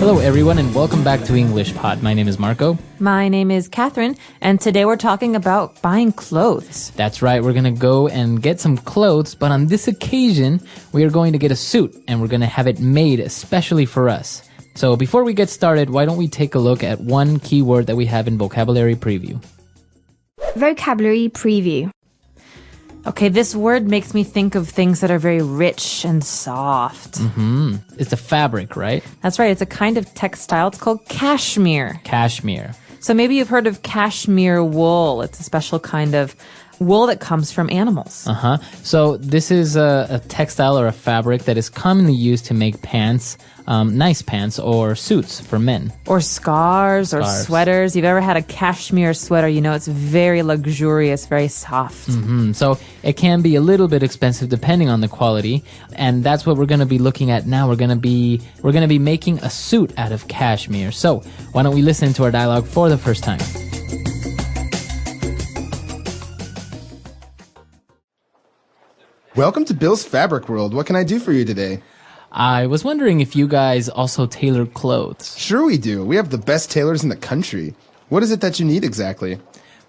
Hello, everyone, and welcome back to English Pod. My name is Marco. My name is Catherine, and today we're talking about buying clothes. That's right, we're going to go and get some clothes, but on this occasion, we are going to get a suit, and we're going to have it made especially for us. So before we get started, why don't we take a look at one key word that we have in Vocabulary Preview. Vocabulary Preview. Okay, this word makes me think of things that are very rich and soft. It's a fabric, right? That's right, it's a kind of textile. It's called cashmere. Cashmere. So maybe you've heard of cashmere wool. It's a special kind of wool that comes from animals. So this is a textile or a fabric that is commonly used to make pants, nice pants or suits for men. Or scarves or sweaters. You've ever had a cashmere sweater, you know it's very luxurious, very soft. So it can be a little bit expensive depending on the quality, and that's what we're going to be looking at now. We're going to be making a suit out of cashmere. So why don't we listen to our dialogue for the first time? Welcome to Bill's Fabric World. What can I do for you today? I was wondering if you guys also tailor clothes. Sure we do. We have the best tailors in the country. What is it that you need exactly?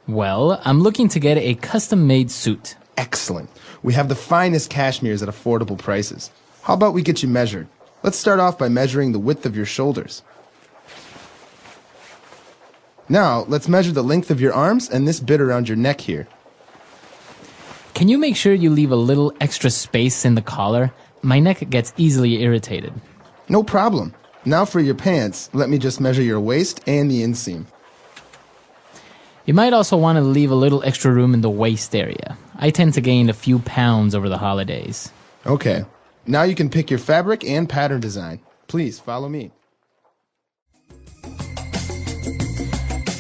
Well, I'm looking to get a custom-made suit. Excellent. We have the finest cashmeres at affordable prices. How about we get you measured? Let's start off by measuring the width of your shoulders. Now, let's measure the length of your arms and this bit around your neck here. Can you make sure you leave a little extra space in the collar? My neck gets easily irritated. No problem. Now for your pants, let me just measure your waist and the inseam. You might also want to leave a little extra room in the waist area. I tend to gain a few pounds over the holidays. Okay. Now you can pick your fabric and pattern design. Please follow me.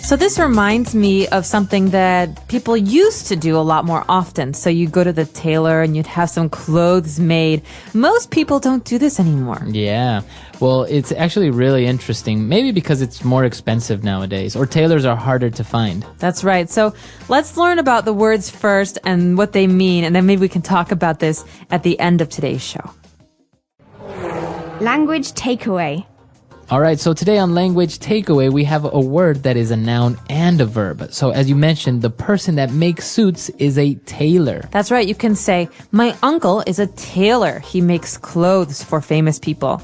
So this reminds me of something that people used to do a lot more often. So you go to the tailor and you'd have some clothes made. Most people don't do this anymore. Yeah. Well, it's actually really interesting. Maybe because it's more expensive nowadays, or tailors are harder to find. That's right. So let's learn about the words first and what they mean, and then maybe we can talk about this at the end of today's show. Language Takeaway. All right, so today on Language Takeaway, we have a word that is a noun and a verb. So as you mentioned, the person that makes suits is a tailor. That's right. You can say, my uncle is a tailor. He makes clothes for famous people.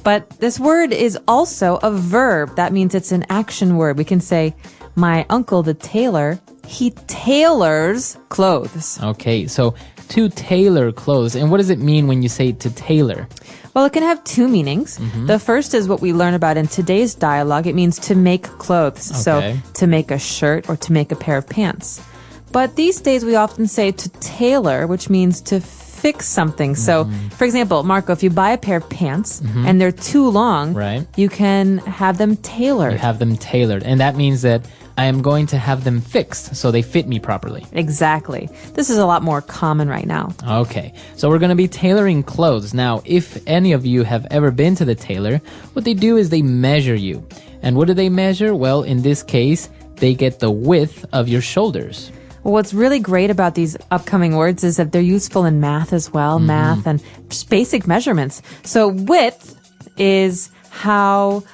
But this word is also a verb. That means it's an action word. We can say, my uncle, the tailor, he tailors clothes. Okay, so to tailor clothes. And what does it mean when you say to tailor? Well, it can have two meanings. The first is what we learn about in today's dialogue. It means to make clothes. Okay. So to make a shirt or to make a pair of pants. But these days we often say to tailor, which means to fix something. So, for example, Marco, if you buy a pair of pants and they're too long, Right. you can have them tailored. You have them tailored. And that means that I am going to have them fixed so they fit me properly. Exactly. This is a lot more common right now. Okay, so we're going to be tailoring clothes. Now, if any of you have ever been to the tailor, what they do is they measure you. And what do they measure? Well, in this case, they get the width of your shoulders. Well, what's really great about these upcoming words is that they're useful in math as well, math and just basic measurements. So width is how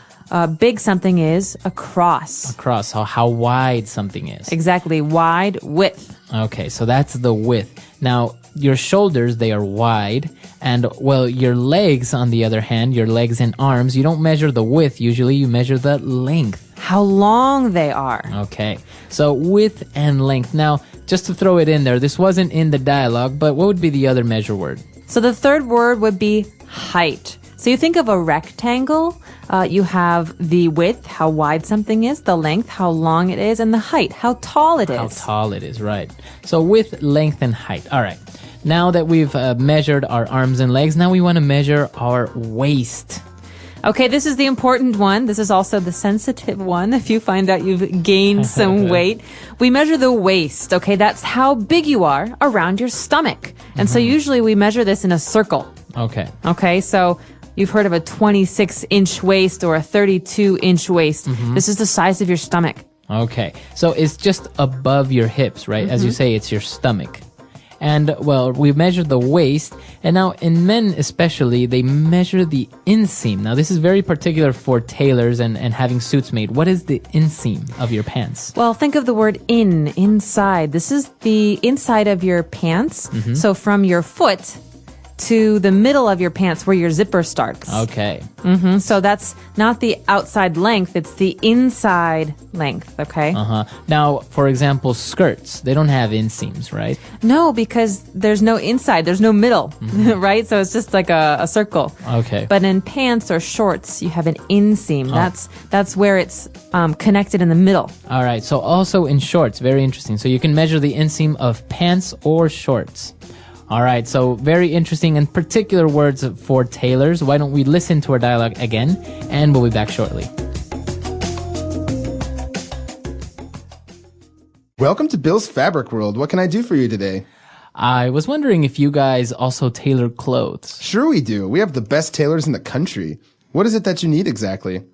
big something is across. Across, so how wide something is. Exactly, wide, width. Okay, so that's the width. Now, your shoulders, they are wide. And, well, your legs, on the other hand, your legs and arms, you don't measure the width. Usually you measure the length. How long they are. Okay, so width and length. Now, just to throw it in there, this wasn't in the dialogue, but what would be the other measure word? So the third word would be height. So you think of a rectangle, you have the width, how wide something is, the length, how long it is, and the height, how tall it is. How tall it is, right. So width, length, and height. All right. Now that we've measured our arms and legs, now we want to measure our waist. Okay, this is the important one. This is also the sensitive one. If you find out you've gained some weight, we measure the waist. Okay, that's how big you are around your stomach. And so usually we measure this in a circle. Okay. Okay, so you've heard of a 26-inch waist or a 32-inch waist. This is the size of your stomach. Okay. So it's just above your hips, right? As you say, it's your stomach. And, well, we measured the waist. And now in men especially, they measure the inseam. Now, this is very particular for tailors and having suits made. What is the inseam of your pants? Well, think of the word inside. This is the inside of your pants. So from your foot to the middle of your pants where your zipper starts. Okay. So that's not the outside length, it's the inside length, okay? Now, for example, skirts, they don't have inseams, right? No, because there's no inside, there's no middle, right? So it's just like a circle. Okay. But in pants or shorts, you have an inseam. That's where it's connected in the middle. All right. So also in shorts, very interesting. So you can measure the inseam of pants or shorts. All right. So very interesting and particular words for tailors. Why don't we listen to our dialogue again, and we'll be back shortly. Welcome to Bill's Fabric World. What can I do for you today? I was wondering if you guys also tailor clothes. Sure we do. We have the best tailors in the country. What is it that you need exactly?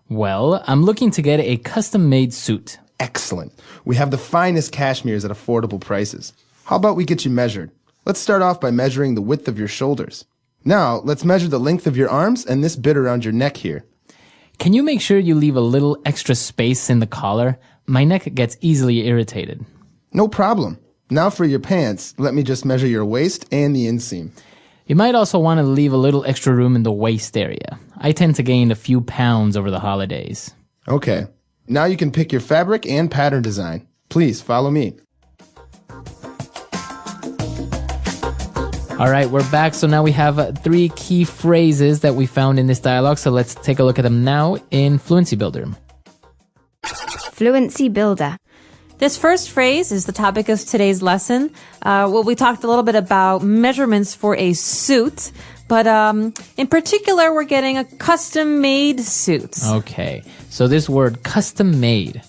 Well, I'm looking to get a custom-made suit. Excellent. We have the finest cashmeres at affordable prices. How about we get you measured? Let's start off by measuring the width of your shoulders. Now, let's measure the length of your arms and this bit around your neck here. Can you make sure you leave a little extra space in the collar? My neck gets easily irritated. No problem. Now for your pants, let me just measure your waist and the inseam. You might also want to leave a little extra room in the waist area. I tend to gain a few pounds over the holidays. Okay. Now you can pick your fabric and pattern design. Please follow me. All right, we're back. So now we have 3 key phrases that we found in this dialogue. So let's take a look at them now in Fluency Builder. Fluency Builder. This first phrase is the topic of today's lesson. We talked a little bit about measurements for a suit, but in particular, we're getting a custom-made suit. Okay, so this word custom-made.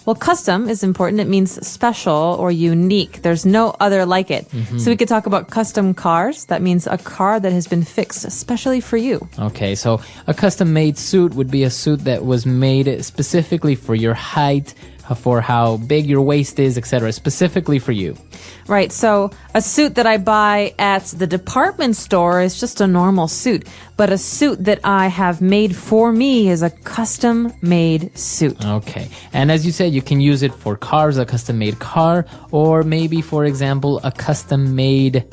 Well, custom is important. It means special or unique. There's no other like it. So we could talk about custom cars. That means a car that has been fixed especially for you. Okay, so a custom-made suit would be a suit that was made specifically for your height, for how big your waist is, etc., specifically for you. Right, so a suit that I buy at the department store is just a normal suit, but a suit that I have made for me is a custom-made suit. Okay, and as you said, you can use it for cars, a custom-made car, or maybe, for example, a custom-made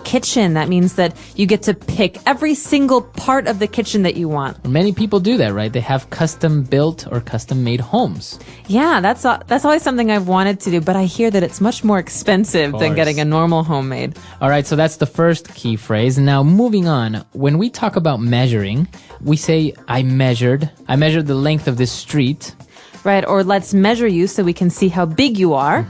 kitchen. That means that you get to pick every single part of the kitchen that you want. Many people do that, right? They have custom-built or custom-made homes. Yeah, that's always something I've wanted to do, but I hear that it's much more expensive than getting a normal homemade. All right, so that's the first key phrase. Now, moving on, when we talk about measuring, we say, I measured the length of this street. Right, or let's measure you so we can see how big you are.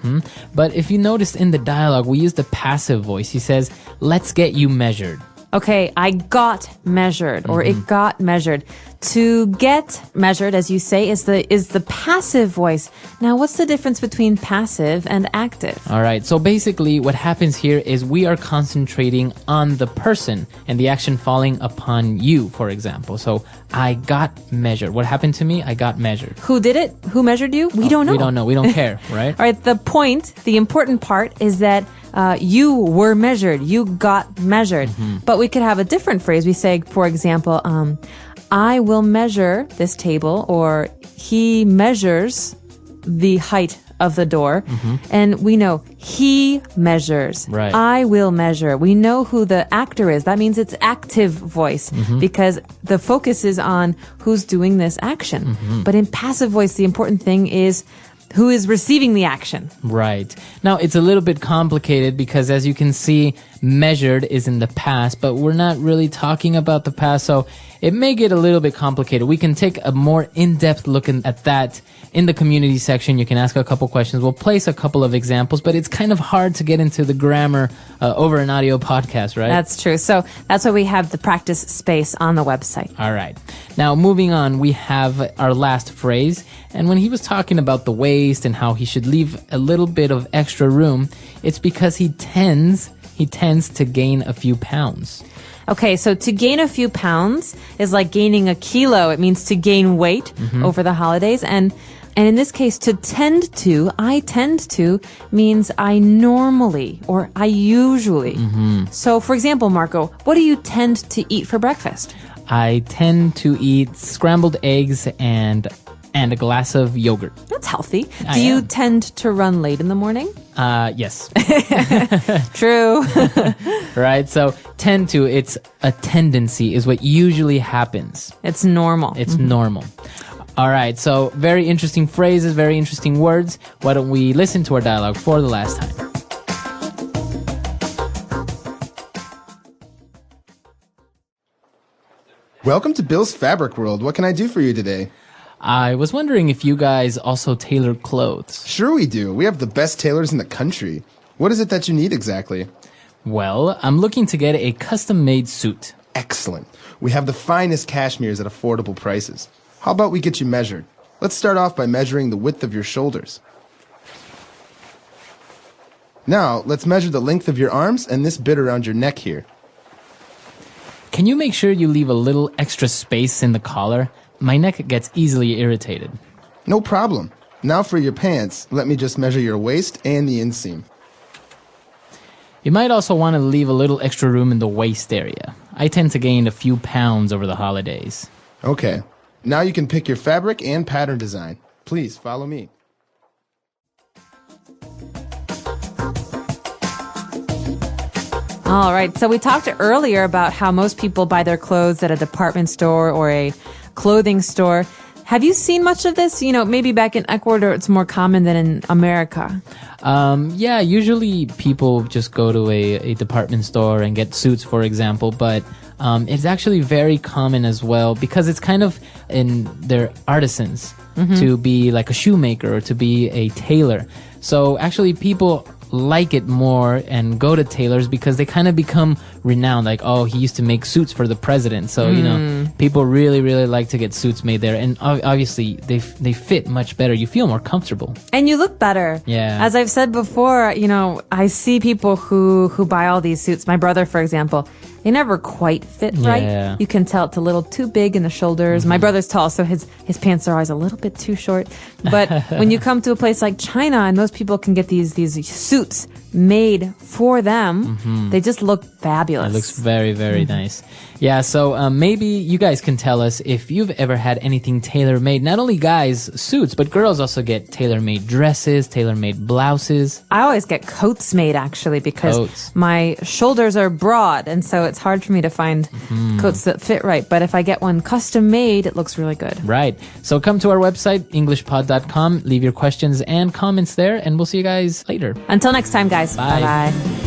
But if you noticed in the dialogue, we use the passive voice. He says, let's get you measured. Okay, I got measured, or it got measured. To get measured, as you say, is the passive voice. Now, what's the difference between passive and active? All right, so basically what happens here is we are concentrating on the person and the action falling upon you, for example. So, I got measured. What happened to me? I got measured. Who did it? Who measured you? We don't know. We don't know. We don't care, right? All right, the important part is that you were measured. You got measured. But we could have a different phrase. We say, for example, I will measure this table, or he measures the height of the door. And we know he measures. Right. I will measure. We know who the actor is. That means it's active voice because the focus is on who's doing this action. But in passive voice, the important thing is who is receiving the action. Right. Now, it's a little bit complicated because, as you can see, measured is in the past, but we're not really talking about the past, so it may get a little bit complicated. We can take a more in-depth look at that in the community section. You can ask a couple questions. We'll place a couple of examples, but it's kind of hard to get into the grammar over an audio podcast, right? That's true. So that's why we have the practice space on the website. All right. Now, moving on, we have our last phrase. And when he was talking about the waist and how he should leave a little bit of extra room, it's because he tends he tends to gain a few pounds. Okay, so to gain a few pounds is like gaining a kilo. It means to gain weight over the holidays. And in this case, I tend to means I normally or I usually. So for example, Marco, what do you tend to eat for breakfast? I tend to eat scrambled eggs and a glass of yogurt. That's healthy. I Do you am. tend to run late in the morning? Yes. True. Right? So tend to, it's a tendency is what usually happens. It's normal. It's normal. All right. So very interesting phrases, very interesting words. Why don't we listen to our dialogue for the last time? Welcome to Bill's Fabric World. What can I do for you today? I was wondering if you guys also tailor clothes. Sure we do. We have the best tailors in the country. What is it that you need exactly? Well, I'm looking to get a custom-made suit. Excellent. We have the finest cashmeres at affordable prices. How about we get you measured? Let's start off by measuring the width of your shoulders. Now, let's measure the length of your arms and this bit around your neck here. Can you make sure you leave a little extra space in the collar? My neck gets easily irritated. No problem. Now for your pants, let me just measure your waist and the inseam. You might also want to leave a little extra room in the waist area. I tend to gain a few pounds over the holidays. Okay. Now you can pick your fabric and pattern design. Please follow me. All right. So we talked earlier about how most people buy their clothes at a department store or a clothing store. Have you seen much of this? Maybe back in Ecuador, it's more common than in America. Yeah, usually people just go to a department store and get suits, for example, but it's actually very common as well because it's kind of in their artisans to be like a shoemaker or to be a tailor. So actually people like it more and go to tailors because they kind of become renowned. Like, oh, he used to make suits for the president. So, people really, really like to get suits made there. And obviously, they fit much better. You feel more comfortable. And you look better. Yeah. As I've said before, I see people who buy all these suits. My brother, for example, they never quite fit right. Yeah. You can tell it's a little too big in the shoulders. My brother's tall, so his pants are always a little bit too short. But when you come to a place like China and most people can get these suits made for them, they just look fabulous. It looks very, very nice. Yeah, so maybe you guys can tell us if you've ever had anything tailor-made. Not only guys' suits, but girls also get tailor-made dresses, tailor-made blouses. I always get coats made, actually, because Coats. my shoulders are broad, and so it's hard for me to find coats that fit right. But if I get one custom made, it looks really good. Right. So come to our website, englishpod.com, leave your questions and comments there, and we'll see you guys later. Until next time, guys. Bye. Bye-bye.